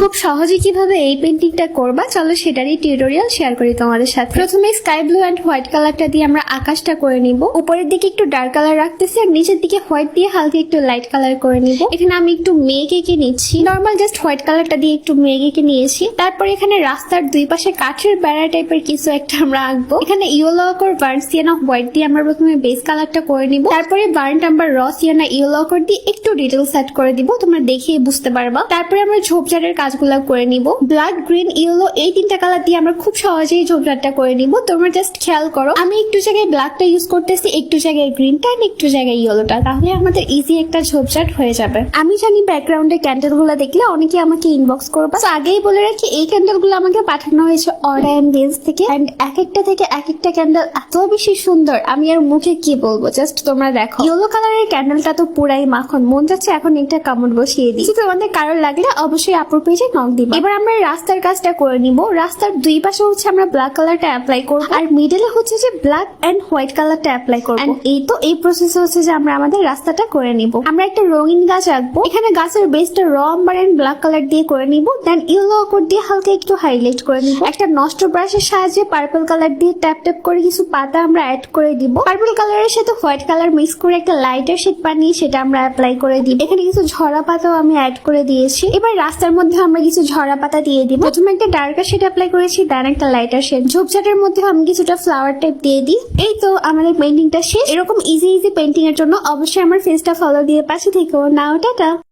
খুব সহজে কিভাবে এই পেন্টিংটা করবা চলো সেটারই টিউটোরিয়াল শেয়ার করি তোমাদের সাথে। প্রথমে স্কাই ব্লু এন্ড হোয়াইট কালারটা দিয়ে আমরা আকাশটা করে নিব। উপরের দিকে একটু ডার্ক কালার রাখতেছি আর নিচের দিকে হোয়াইট দিয়ে হালকা একটু লাইট কালার করে নিব। এখানে আমি একটু মেঘ এঁকে নিচ্ছি, নর্মাল জাস্ট হোয়াইট কালারটা দিয়ে একটু মেঘ এঁকে নিয়েছি। তারপর এখানে রাস্তার দুই পাশে কাঠের বেড়া টাইপের কিছু একটা আমরা আঁকবো। এখানে ইয়েলো অকর বার্ন সিয়ানা হোয়াইট দিয়ে আমরা প্রথমে বেস কালারটা করে নিব। তারপরে বার্ন আমরা র সিয়ানা ইয়েলো অকর দিয়ে একটু ডিটেলস অ্যাড করে দিব, তোমরা দেখিয়ে বুঝতে পারবা। তারপরে আমরা ঝোপঝাড়ের কাজগুলো করে নিব। ব্ল্যাক, গ্রিন, ইয়েলো এই তিনটা কালার দিয়ে আমরা খুব সহজেই ঝোপঝাড়টা করে নিব। তোমরা জাস্ট খেয়াল করো, আমি একটু জায়গায় ব্ল্যাকটা ইউজ করতেছি, একটু জায়গায় গ্রিনটা আর একটু জায়গায় ইয়েলোটা, তাহলে আমাদের ইজি একটা ঝোপঝাড় হয়ে যাবে। আমি জানি ব্যাকগ্রাউন্ডে ক্যান্ডেল গুলো দেখলে অনেকে আমাকে ইনবক্স করবে, আগেই বলে রাখি এই ক্যান্ডেল গুলো আমাকে পাঠানো হয়েছে অর্ডার এন্ড রেঞ্জ থেকে। এন্ড এক একটা থেকে এক একটা ক্যান্ডেল এত বেশি সুন্দর, আমি আর মুখে কি বলবো, জাস্ট তোমরা দেখো। ইয়েলো কালারের ক্যান্ডেলটা তো পুরাই মাখন, মন যাচ্ছে এখন একটা কামড় বসিয়ে দিই। তোমাদের কারোর লাগলে অবশ্যই আপুর পেজে নক দিবা। এবার আমরা রাস্তার কাজটা করে নিব। রাস্তার দুই পাশে হচ্ছে আমরা ব্ল্যাক কালারটা অ্যাপ্লাই করব আর মিডলে হচ্ছে যে ব্ল্যাক এন্ড হোয়াইট কালারটা অ্যাপ্লাই করব। এই তো এই প্রসেসে হচ্ছে যে আমরা আমাদের রাস্তাটা করে নিব। আমরা একটা রঙিন গাছ আঁকবো। এখানে গাছের বেসটা র আম্বার এন্ড ব্ল্যাক কালার দিয়ে করে নিব, দেন ইয়েলো অকর দিয়ে হালকা একটু হাইলাইট করে নিব। একটা নষ্ট ব্রাশের সাহায্যে পার্পল কালার দিয়ে ট্যাপ ট্যাপ করে কিছু পাতা আমরা অ্যাড করে দিব। পার্পল কালারের সাথে হোয়াইট কালার মিক্স করে একটা লাইটার শেড বানিয়ে সেটা আমরা অ্যাপ্লাই করে দিব। এখানে কিছু ঝরা পাতাও আমি অ্যাড করে দিয়েছি। এবার রাস্তার মধ্যে আমরা কিছু ঝরা পাতা দিয়ে দিব। প্রথমে একটা ডার্কার শেড অ্যাপ্লাই করেছি, দেন একটা লাইটার শেড। ঝোপঝাড়ের মধ্যে আমি কিছুটা ফ্লাওয়ার টাইপ দিয়ে দিই। এই তো আমাদের পেন্টিংটা শেষ। এরকম ইজি পেন্টিং এর জন্য অবশ্যই আমার পেজটা ফলো দিয়ে পাশে থেকো। নাও টাটা।